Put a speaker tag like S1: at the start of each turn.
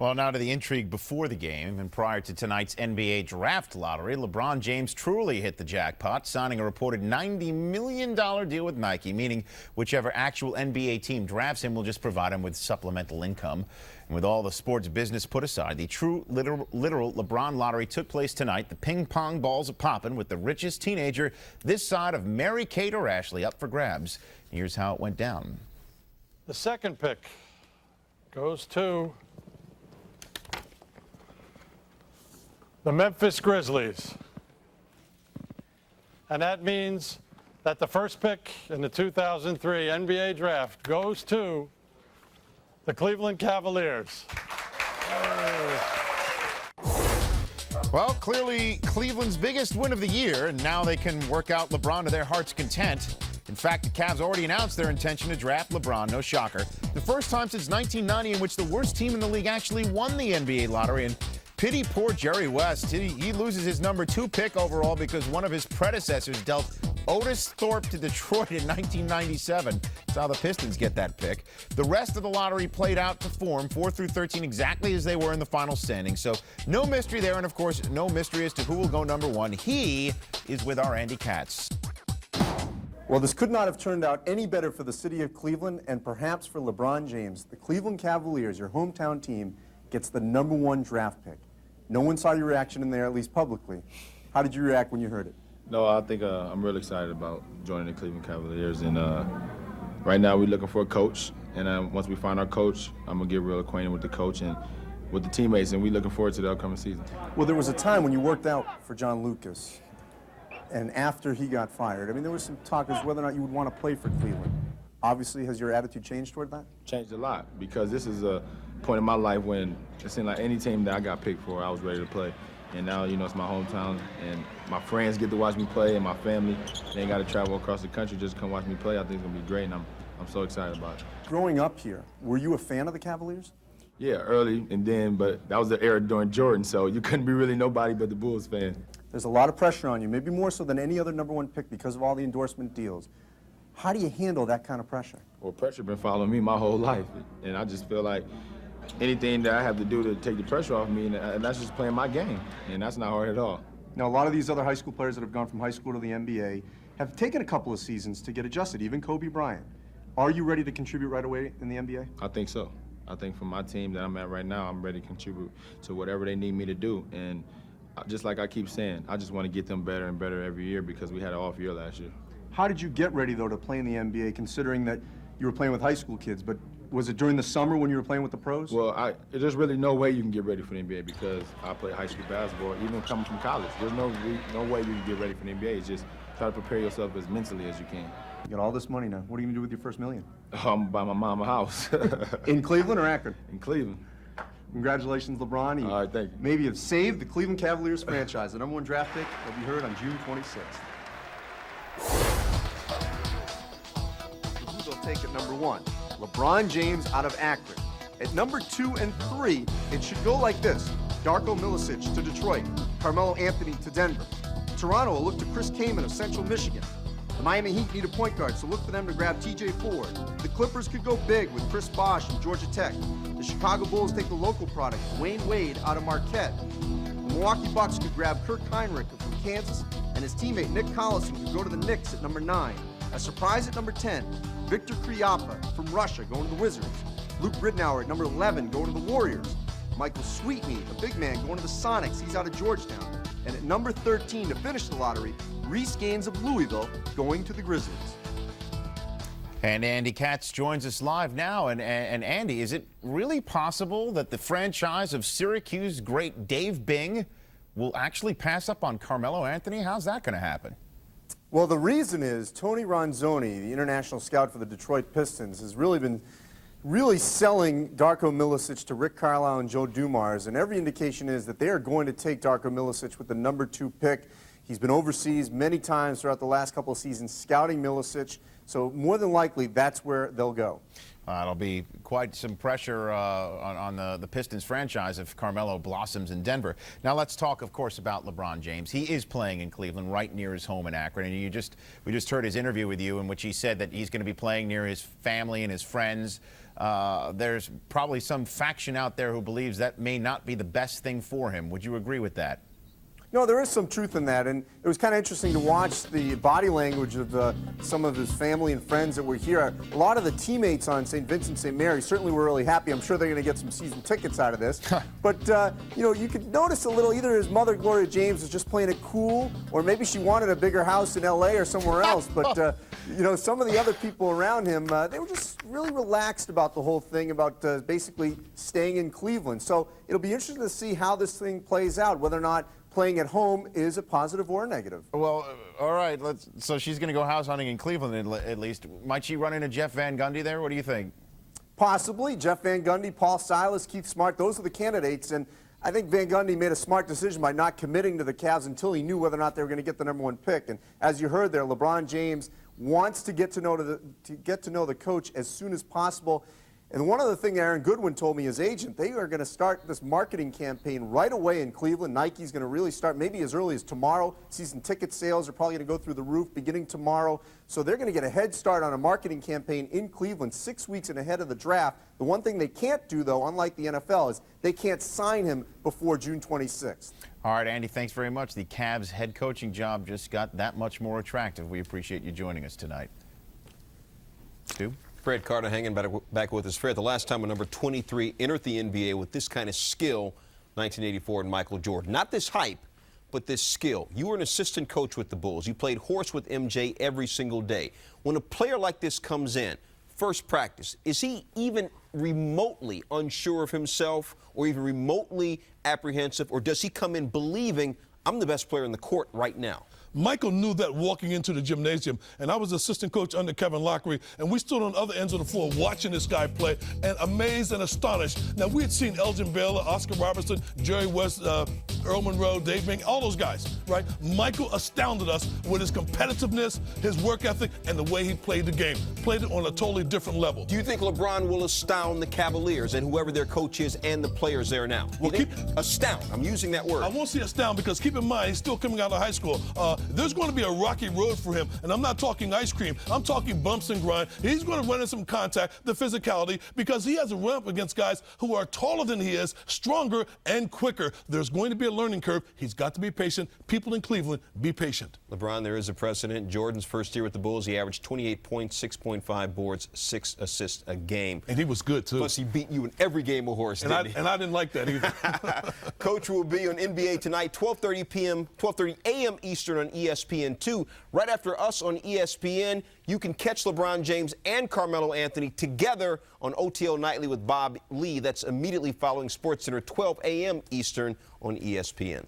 S1: Well, now to the intrigue before the game and prior to tonight's NBA draft lottery. LeBron James truly hit the jackpot, signing a reported $90 million deal with Nike, meaning whichever actual NBA team drafts him will just provide him with supplemental income. And with all the sports business put aside, the true literal LeBron lottery took place tonight. The ping pong balls are popping with the richest teenager this side of Mary-Kate or Ashley up for grabs. Here's how it went down.
S2: The second pick goes to the Memphis Grizzlies. And that means that the first pick in the 2003 NBA draft goes to the Cleveland Cavaliers.
S1: Well, clearly Cleveland's biggest win of the year, and now they can work out LeBron to their heart's content. In fact, the Cavs already announced their intention to draft LeBron, no shocker. The first time since 1990 in which the worst team in the league actually won the NBA lottery. And pity poor Jerry West. He loses his number 2 pick overall because one of his predecessors dealt Otis Thorpe to Detroit in 1997. That's how the Pistons get that pick. The rest of the lottery played out to form, 4 through 13, exactly as they were in the final standing. So no mystery there, and of course, no mystery as to who will go number 1. He is with our Andy Katz.
S3: Well, this could not have turned out any better for the city of Cleveland and perhaps for LeBron James. The Cleveland Cavaliers, your hometown team, gets the number 1 draft pick. No one saw your reaction in there, at least publicly. How did you react when you heard it?
S4: No, I think I'm really excited about joining the Cleveland Cavaliers. And right now we're looking for a coach. And once we find our coach, I'm going to get real acquainted with the coach and with the teammates. And we're looking forward to the upcoming season.
S3: Well, there was a time when you worked out for John Lucas. And after he got fired, I mean, there was some talk as whether or not you would want to play for Cleveland. Obviously, has your attitude changed toward that?
S4: Changed a lot, because this is a point in my life when it seemed like any team that I got picked for, I was ready to play. And now, you know, it's my hometown, and my friends get to watch me play, and my family, they ain't got to travel across the country just to come watch me play. I think it's going to be great, and I'm so excited about it.
S3: Growing up here, were you a fan of the Cavaliers?
S4: Yeah, early, and then, but that was the era during Jordan, so you couldn't be really nobody but the Bulls fan.
S3: There's a lot of pressure on you, maybe more so than any other number 1 pick because of all the endorsement deals. How do you handle that kind of pressure?
S4: Well, pressure been following me my whole life, and I just feel like anything that I have to do to take the pressure off me, and that's just playing my game, and that's not hard at all.
S3: Now, a lot of these other high school players that have gone from high school to the NBA have taken a couple of seasons to get adjusted, even Kobe Bryant. Are you ready to contribute right away in the NBA?
S4: I think so. I think for my team that I'm at right now, I'm ready to contribute to whatever they need me to do. And just like I keep saying, I just want to get them better and better every year because we had an off year last year.
S3: How did you get ready, though, to play in the NBA, considering that you were playing with high school kids? But was it during the summer when you were playing with the pros?
S4: Well, there's really no way you can get ready for the NBA because I play high school basketball, even coming from college. There's no way you can get ready for the NBA. It's just try to prepare yourself as mentally as you can.
S3: You got all this money now. What are you going to do with your first $1 million?
S4: I'm buy my mom a house.
S3: In Cleveland or Akron?
S4: In Cleveland.
S3: Congratulations, LeBron.
S4: All right, thank you.
S3: Maybe have saved the Cleveland Cavaliers franchise. The number 1 draft pick will be heard on June 26th. Who will take at number 1? LeBron James out of Akron. At number 2 and 3, it should go like this. Darko Milicic to Detroit. Carmelo Anthony to Denver. Toronto will look to Chris Kaman of Central Michigan. The Miami Heat need a point guard, so look for them to grab TJ Ford. The Clippers could go big with Chris Bosh from Georgia Tech. The Chicago Bulls take the local product, Wayne Wade out of Marquette. The Milwaukee Bucks could grab Kirk Heinrich from Kansas, and his teammate Nick Collison could go to the Knicks at number 9. A surprise at number 10, Victor Kriapa from Russia going to the Wizards. Luke Ridnour at number 11 going to the Warriors. Michael Sweetney, a big man, going to the Sonics. He's out of Georgetown. And at number 13 to finish the lottery, Reese Gaines of Louisville going to the Grizzlies.
S1: And Andy Katz joins us live now. And Andy, is it really possible that the franchise of Syracuse great Dave Bing will actually pass up on Carmelo Anthony? How's that going to happen?
S3: Well, the reason is Tony Ronzoni, the international scout for the Detroit Pistons, has really been selling Darko Milicic to Rick Carlisle and Joe Dumars, and every indication is that they are going to take Darko Milicic with the number 2 pick. He's been overseas many times throughout the last couple of seasons scouting Milicic, so more than likely that's where they'll go.
S1: It'll be quite some pressure on the Pistons franchise if Carmelo blossoms in Denver. Now let's talk, of course, about LeBron James. He is playing in Cleveland, right near his home in Akron. And we just heard his interview with you in which he said that he's going to be playing near his family and his friends. There's probably some faction out there who believes that may not be the best thing for him. Would you agree with that?
S3: No, there is some truth in that, and it was kind of interesting to watch the body language of some of his family and friends that were here. A lot of the teammates on St. Vincent St. Mary certainly were really happy. I'm sure they're going to get some season tickets out of this. But, you could notice a little, either his mother, Gloria James, was just playing it cool, or maybe she wanted a bigger house in L.A. or somewhere else. But, some of the other people around him, they were just really relaxed about the whole thing, about basically staying in Cleveland. So it'll be interesting to see how this thing plays out, whether or not playing at home is a positive or a negative.
S1: Well, all right. So she's going to go house hunting in Cleveland at least. Might she run into Jeff Van Gundy there? What do you think?
S3: Possibly. Jeff Van Gundy, Paul Silas, Keith Smart, those are the candidates. And I think Van Gundy made a smart decision by not committing to the Cavs until he knew whether or not they were going to get the #1 pick. And as you heard there, LeBron James wants to get to know the coach as soon as possible. And one other thing Aaron Goodwin told me, his agent, they are going to start this marketing campaign right away in Cleveland. Nike's going to really start maybe as early as tomorrow. Season ticket sales are probably going to go through the roof beginning tomorrow. So they're going to get a head start on a marketing campaign in Cleveland 6 weeks ahead of the draft. The one thing they can't do, though, unlike the NFL, is they can't sign him before June 26th.
S1: All right, Andy, thanks very much. The Cavs head coaching job just got that much more attractive. We appreciate you joining us tonight. Stu?
S5: Fred Carter hanging back with us. Fred, the last time a number 23 entered the NBA with this kind of skill, 1984 and Michael Jordan. Not this hype, but this skill. You were an assistant coach with the Bulls. You played horse with MJ every single day. When a player like this comes in, first practice, is he even remotely unsure of himself or even remotely apprehensive, or does he come in believing, I'm the best player in the court right now?
S6: Michael knew that walking into the gymnasium, and I was assistant coach under Kevin Lockery, and we stood on other ends of the floor watching this guy play, and amazed and astonished. Now, we had seen Elgin Baylor, Oscar Robertson, Jerry West, Earl Monroe, Dave Bing, all those guys, right? Michael astounded us with his competitiveness, his work ethic, and the way he played the game. Played it on a totally different level.
S5: Do you think LeBron will astound the Cavaliers and whoever their coach is and the players there now? Well, astound. I'm using that word.
S6: I won't say astound because keep in mind, he's still coming out of high school. There's going to be a rocky road for him, and I'm not talking ice cream. I'm talking bumps and grind. He's going to run into some contact, the physicality, because he has to run up against guys who are taller than he is, stronger and quicker. There's going to be a learning curve. He's got to be patient. People in Cleveland, be patient.
S5: LeBron, there is a precedent. Jordan's first year with the Bulls, he averaged 28 points, 6.5 boards, 6 assists a game.
S6: And he was good, too.
S5: Plus, he beat you in every game of horse, didn't he?
S6: And I didn't like that either.
S5: Coach will be on NBA tonight, 12:30 a.m. Eastern on ESPN2. Right after us on ESPN, you can catch LeBron James and Carmelo Anthony together on OTL Nightly with Bob Lee. That's immediately following SportsCenter, 12 a.m. Eastern on ESPN.